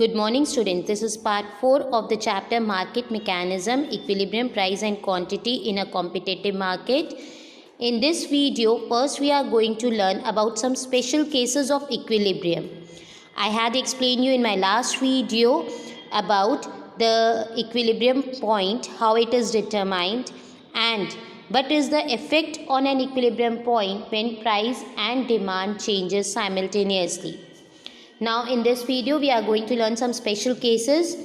Good morning students, this is part 4 of the chapter Market Mechanism, Equilibrium, Price and Quantity in a Competitive Market. In this video, first we are going to learn about some special cases of equilibrium. I had explained you in my last video about the equilibrium point, how it is determined and what is the effect on an equilibrium point when price and demand changes simultaneously. Now in this video we are going to learn some special cases.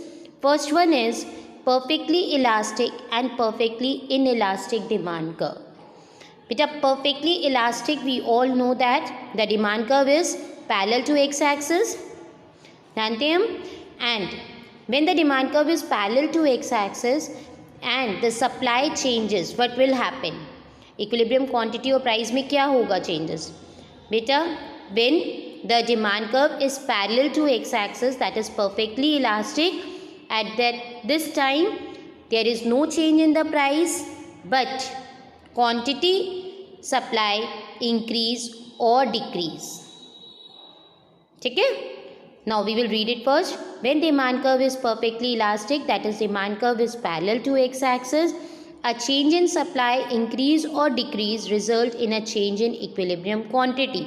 First one is perfectly elastic and perfectly inelastic demand curve. Beta, perfectly elastic, we all know that the demand curve is parallel to x-axis. जानते हम? And when the demand curve is parallel to x-axis and the supply changes, what will happen? Equilibrium quantity और price में क्या होगा changes? Beta, when the demand curve is parallel to x-axis, that is perfectly elastic. At this time there is no change in the price, but quantity supply increase or decrease. ठीक है? Now we will read it first. When demand curve is perfectly elastic, that is demand curve is parallel to x-axis, a change in supply increase or decrease result in a change in equilibrium quantity.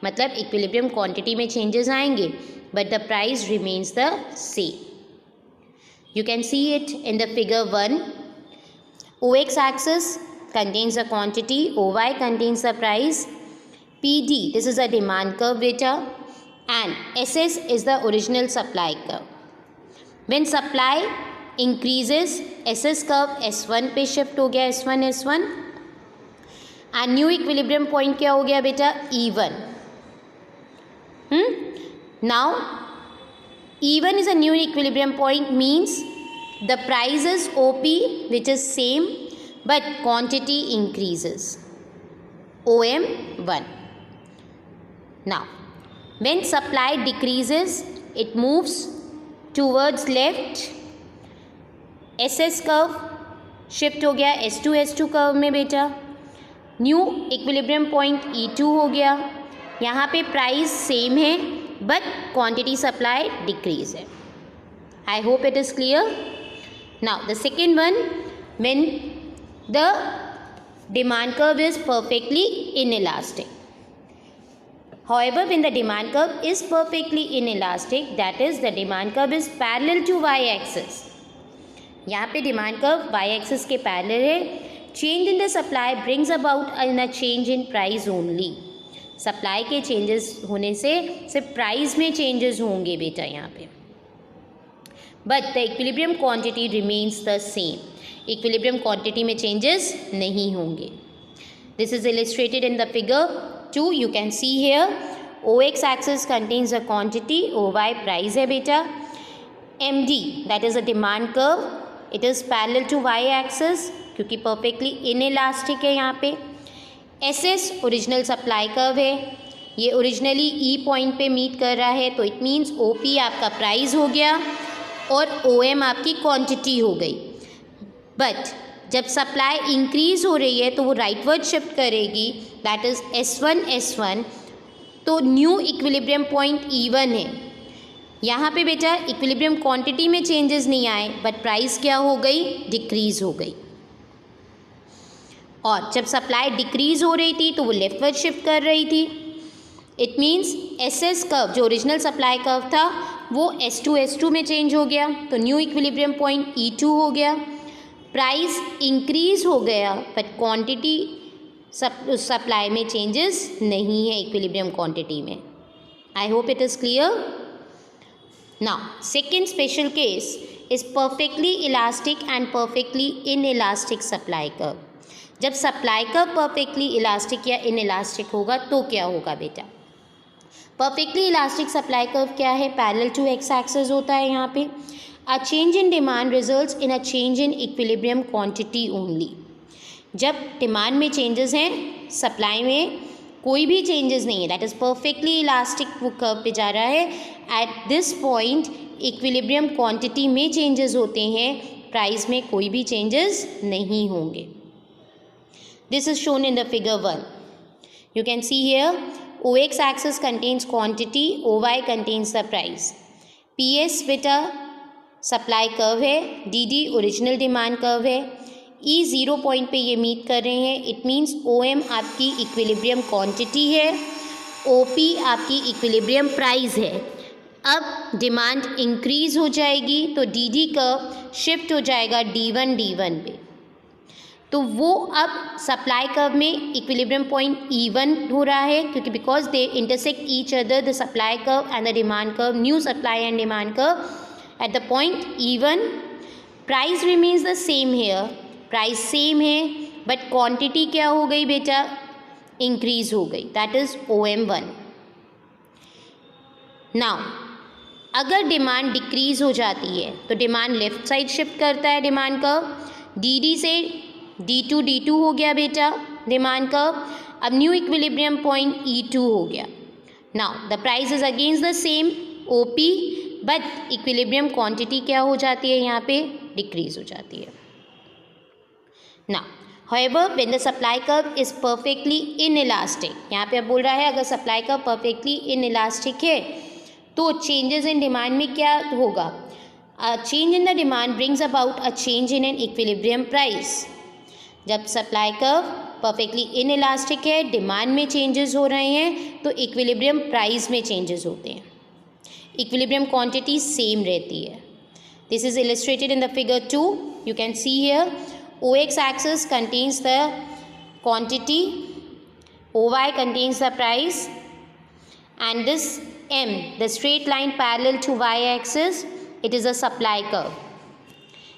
मतलब equilibrium quantity में changes आएंगे but the price remains the same. You can see it in the figure 1. O X axis contains the quantity, OY contains the price, PD this is a demand curve beta and SS is the original supply curve. When supply increases SS curve S1 पे shift हो गया S1 and new equilibrium point क्या हो गया बेटा E1. Now E1 is a new equilibrium point, means the price is OP which is same but quantity increases OM1. Now when supply decreases it moves towards left, SS curve shift हो गया S2 curve में बेटा. New equilibrium point E2 हो गया. यहाँ पे price same है but quantity supply decrease है. I hope it is clear. Now the second one, when the demand curve is perfectly inelastic. However, when the demand curve is perfectly inelastic, that is the demand curve is parallel to y-axis. यहाँ पे demand curve y-axis के parallel है. Change in the supply brings about a change in price only. Supply के changes होने से सिर्फ price में changes होंगे बेटा यहाँ पे, but the equilibrium quantity remains the same. Equilibrium quantity में चेंजेस नहीं होंगे. This is illustrated in the figure 2. You can see here O X axis contains the quantity, O Y price है बेटा. M D that is a demand curve, it is parallel to Y axis क्योंकि perfectly inelastic है यहाँ पे. S S original supply curve है, ये originally E point पे meet कर रहा है तो इट मीन्स ओ पी आपका प्राइस हो गया और ओ एम आपकी क्वांटिटी हो गई. बट जब सप्लाई इंक्रीज हो रही है तो वो राइटवर्ड शिफ्ट करेगी, दैट इज़ S1 तो न्यू इक्विलिब्रियम पॉइंट E1 है. यहाँ पे बेटा इक्विलिब्रियम क्वांटिटी में चेंजेस नहीं आए बट प्राइस क्या हो गई, डिक्रीज हो गई. और जब सप्लाई डिक्रीज हो रही थी तो वो लेफ्टवर्ड शिफ्ट कर रही थी. इट मीन्स SS कर्व जो ओरिजिनल सप्लाई कर्व था वो S2 में चेंज हो गया तो न्यू इक्विलिब्रियम पॉइंट E2 हो गया. प्राइस इंक्रीज हो गया बट क्वांटिटी सप्लाई में चेंजेस नहीं है इक्विलिब्रियम क्वांटिटी में. I hope it is clear. Now second special case is perfectly elastic and perfectly inelastic supply curve. जब सप्लाई कर्व परफेक्टली इलास्टिक या इनइलास्टिक होगा तो क्या होगा बेटा. परफेक्टली इलास्टिक सप्लाई कर्व क्या है, पैरेलल टू एक्स एक्सिस होता है. यहाँ पे अ change in demand results in a change in equilibrium quantity only. जब डिमांड में चेंजेस हैं, सप्लाई में कोई भी चेंजेस नहीं है, दैट इज़ परफेक्टली इलास्टिक वो कर्व पे जा रहा है. At this point equilibrium quantity में चेंजेस होते हैं, प्राइस में कोई भी चेंजेस नहीं होंगे. This is shown in the figure 1. You can see here OX axis contains quantity, OY contains the price. PS बेटा सप्लाई कर्व है, DD ओरिजिनल डिमांड कर्व है, E 0 पॉइंट पे ये मीट कर रहे हैं, इट मीन्स OM आपकी equilibrium quantity है, OP आपकी इक्विलिब्रियम प्राइस है। अब डिमांड इंक्रीज हो जाएगी तो DD कर्व शिफ्ट हो जाएगा D1 पे, तो वो अब सप्लाई कर्व में इक्विलिब्रियम पॉइंट E1 हो रहा है, क्योंकि because they intersect each other the supply curve and the demand curve, new supply and demand curve at the point E1। Price remains the same here, price same है, but quantity क्या हो गई बेटा, increase हो गई, that is OM1। Now अगर demand decrease हो जाती है तो डिमांड लेफ्ट साइड शिफ्ट करता है डिमांड कर्व, DD से D2 हो गया बेटा डिमांड कर्व। अब न्यू इक्विलिब्रियम पॉइंट E2 हो गया। Now the price is against the same OP, but equilibrium quantity क्या हो जाती है, यहाँ पे डिक्रीज हो जाती है। Now however when the supply curve is perfectly inelastic, यहाँ पे अब बोल रहा है अगर सप्लाई कर्व परफेक्टली इनइलास्टिक है तो चेंजेस इन डिमांड में क्या होगा, change in the demand brings about a change in an equilibrium price. जब सप्लाई कर्व परफेक्टली इनइलास्टिक है, डिमांड में चेंजेस हो रहे हैं, तो इक्विलिब्रियम प्राइस में चेंजेस होते हैं, इक्विलिब्रियम क्वांटिटी सेम रहती है। This is illustrated in the figure 2, you can see here OX axis contains the quantity, OY contains the price, and this M, the straight line parallel to Y axis, it is a supply curve.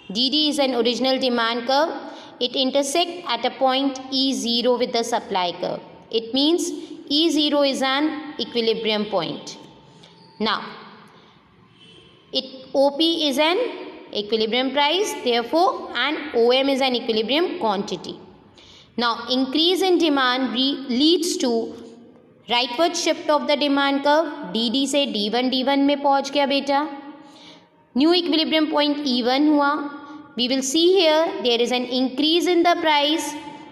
DD is an original demand curve. It intersects at a point E0 with the supply curve. It means E0 is an equilibrium point. Now, OP is an equilibrium price, therefore, and OM is an equilibrium quantity. Now increase in demand leads to rightward shift of the demand curve, DD से D1 में पहुंच गया बेटा, new equilibrium point E1 हुआ। We will see here there is an increase in the price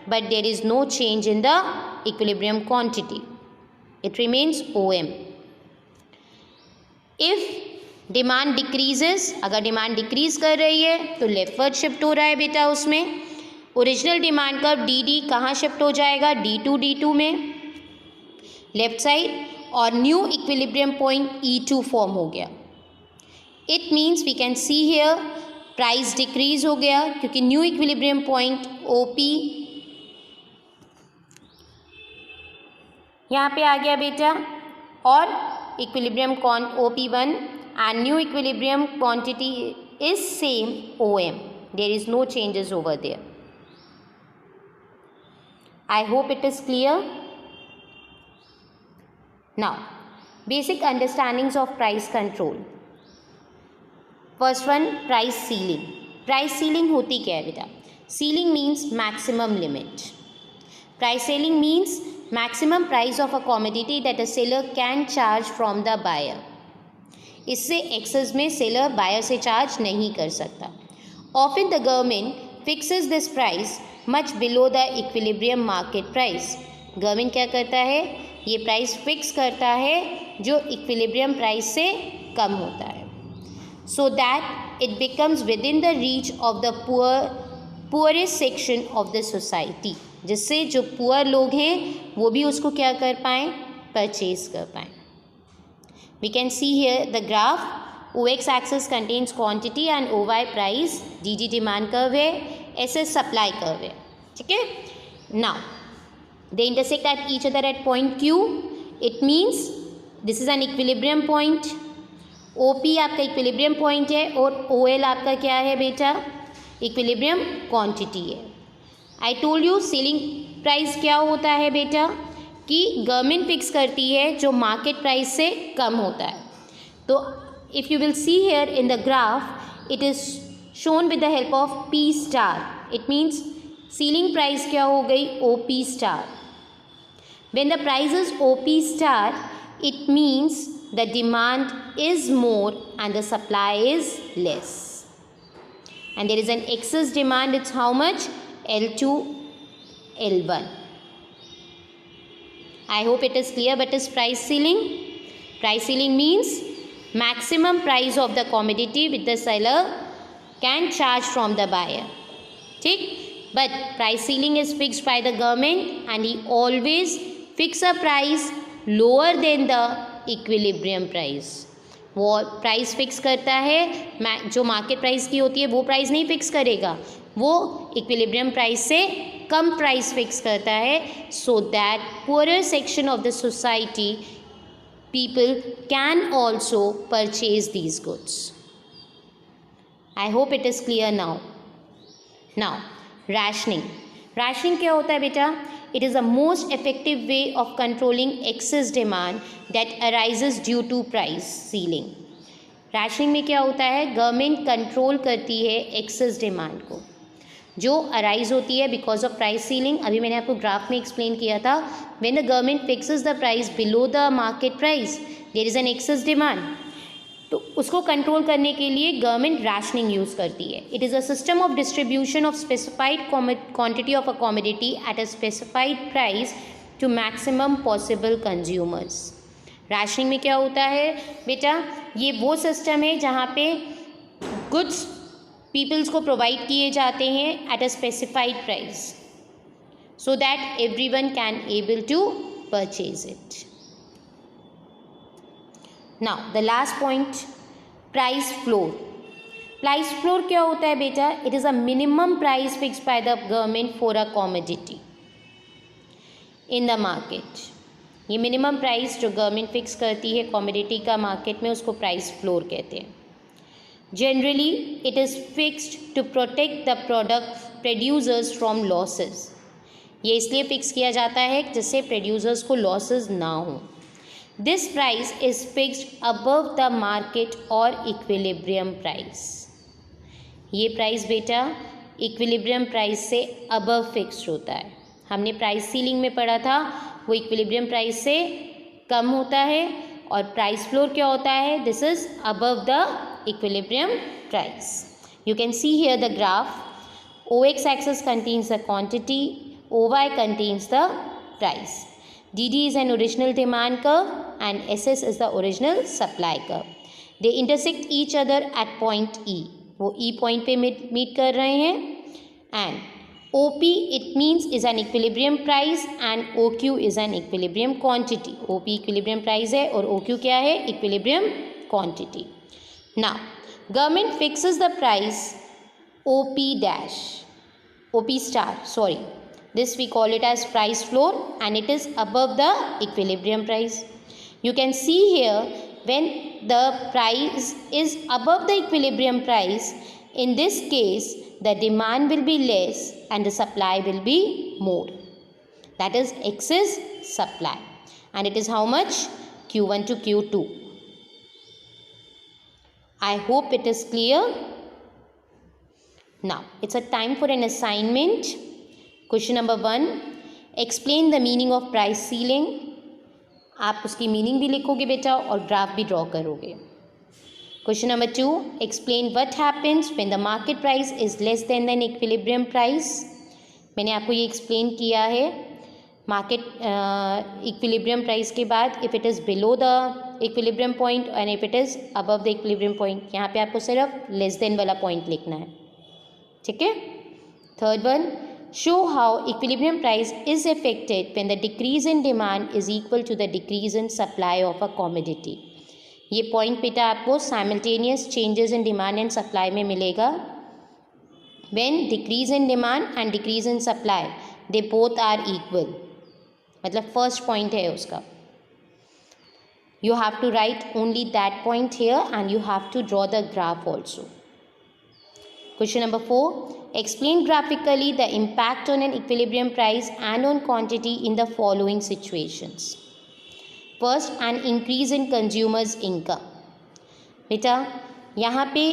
but there is no change in the equilibrium quantity, it remains OM. If demand decreases, अगर demand decrease कर रही है तो leftward shift हो रहा है बेटा, उसमें ओरिजिनल डिमांड कर्व DD कहाँ शिफ्ट हो जाएगा, D2 में लेफ्ट साइड, और new equilibrium point E2 form हो गया। It means we can see here price decrease हो गया क्योंकि न्यू इक्विलिब्रियम पॉइंट OP यहाँ पे आ गया बेटा, और equilibrium OP1 and new equilibrium quantity is same OM, there is no changes over there. I hope it is clear. Now basic understandings of price control. First one, price ceiling. Price ceiling होती क्या है बेटा, ceiling means maximum limit. Price ceiling means maximum price of a commodity that a seller can charge from the buyer. इससे access में seller buyer से charge नहीं कर सकता। Often the government fixes this price much below the equilibrium market price. Government क्या करता है, ये प्राइस फिक्स करता है जो इक्विलिब्रियम प्राइस से कम होता है, so that it becomes with in the reach of the poorest section of the society, जिससे जो पुअर लोग हैं वो भी उसको क्या कर पाएँ, परचेज कर पाएँ। We can see here the graph, OX axis contains quantity and OY price, DD demand curve है, SS supply curve है, ठीक है। Now they intersect at each other at point Q, it means this is an equilibrium point, OP आपका equilibrium point है और OL आपका क्या है बेटा, equilibrium quantity है। I told you ceiling price क्या होता है बेटा, कि गवर्नमेंट फिक्स करती है जो मार्केट प्राइस से कम होता है। तो if you will see here in the graph, it is shown with the help of P star, it मीन्स सीलिंग प्राइस क्या हो गई, OP star. When the price is OP star, it means the demand is more and the supply is less, and there is an excess demand, it's how much, L2 L1. I hope it is clear. But is price ceiling? Price ceiling means maximum price of the commodity which the seller can charge from the buyer. ठीक, but price ceiling is fixed by the government and he always fix a price lower than the equilibrium price. वो price fix करता है, जो market price की होती है वो price नहीं फिक्स करेगा, वो इक्विलिब्रियम प्राइस से कम प्राइस फिक्स करता है, so that poorer section of the society people can also purchase these goods. I hope it is clear now. Now, rationing. Rationing क्या होता है बेटा? It is the most effective way of controlling excess demand that arises due to price ceiling. Rationing में क्या होता है? Government control करती है एक्सेस डिमांड को जो अराइज होती है बिकॉज ऑफ प्राइस सीलिंग. अभी मैंने आपको ग्राफ में एक्सप्लेन किया था, when the government fixes the price below the market price there is an excess demand. तो उसको कंट्रोल करने के लिए गवर्नमेंट राशनिंग यूज़ करती है. It is a system of distribution of specified quantity of a commodity at a specified price to maximum possible consumers. Rationing में क्या होता है बेटा? ये वो सिस्टम है जहाँ पे गुड्स पीपल्स को प्रोवाइड किए जाते हैं at a specified price so that everyone can able to purchase it. Now the last point, price floor. Price floor क्या होता है बेटा? It is a minimum price fixed by the government for a commodity in the market. ये minimum price जो government fix करती है commodity का market में, उसको प्राइस फ्लोर कहते हैं. Generally, it is fixed to protect the product producers from losses. ये इसलिए फिक्स किया जाता है जिससे प्रोड्यूसर्स को लॉसेस ना हो. This price is fixed above the market or equilibrium price. ये प्राइस बेटा इक्विलिब्रियम प्राइस से अबव फिक्स्ड होता है. हमने प्राइस सीलिंग में पढ़ा था, वो इक्विलिब्रियम प्राइस से कम होता है. और प्राइस फ्लोर क्या होता है? This is above the equilibrium price. You can see here the graph. OX axis contains the quantity, OY contains the price. DD is an original demand curve and SS is the original supply curve. They intersect each other at point E. वो E point पे meet कर रहे हैं. And OP it means is an equilibrium price and OQ is an equilibrium quantity. OP equilibrium price है और OQ क्या है? Equilibrium quantity. Now, government fixes the price OP dash, OP star, sorry. This we call it as price floor and it is above the equilibrium price. You can see here when the price is above the equilibrium price, in this case the demand will be less and the supply will be more. That is excess supply. And it is how much? Q1 to Q2. I hope it is clear. Now, it's a time for an assignment. Question number 1. Explain the meaning of price ceiling. आप उसकी meaning भी लिखोगे बेटा और graph भी draw करोगे. Question number 2. Explain what happens when the market price is less than the equilibrium price. मैंने आपको ये एक्सप्लेन किया है. मार्केट इक्विलिब्रियम प्राइस के बाद if it is below the equilibrium point and if it is above the equilibrium point, यहाँ पे आपको सिर्फ लेस देन वाला पॉइंट लिखना है. ठीक है. Third one, show how equilibrium price is affected when the decrease in demand is equal to the decrease in supply of a commodity. ये पॉइंट बेटा आपको simultaneous changes in demand and supply में मिलेगा. When decrease in demand and decrease in supply they both are equal, मतलब first point है उसका. You have to write only that point here and you have to draw the graph also. Question number 4. Explain graphically the impact on an equilibrium price and on quantity in the following situations. First, an increase in consumers income. बेटा यहाँ पे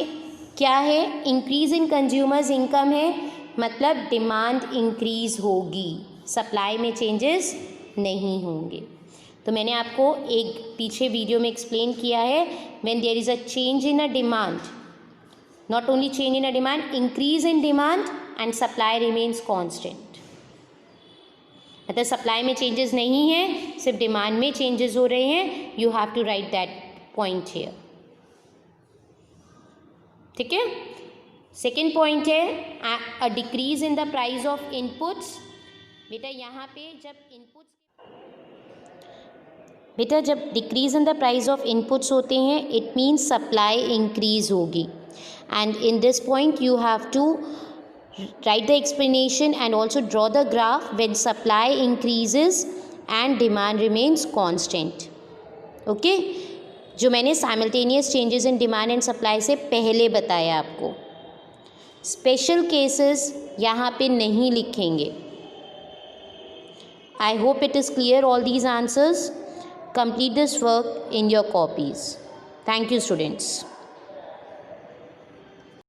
क्या है? Increase in consumers income है, मतलब demand increase होगी, supply में changes नहीं होंगे. तो मैंने आपको एक पीछे वीडियो में एक्सप्लेन किया है, when there is a change in a demand, not only change in a demand, increase in demand and supply remains constant. मतलब सप्लाई में चेंजेस नहीं है, सिर्फ डिमांड में चेंजेस हो रहे हैं. You have to write that point here. ठीक है। सेकेंड पॉइंट है a decrease in the price of inputs. बेटा जब decrease in the price of inputs होते हैं इट मीन्स सप्लाई इंक्रीज होगी। And in this point you have to write the explanation and also draw the graph when supply increases and demand remains constant. Okay, जो मैंने simultaneous changes in demand and supply से पहले बताया आपको। Special cases यहाँ पे नहीं लिखेंगे। I hope it is clear all these answers. Complete this work in your copies. Thank you students.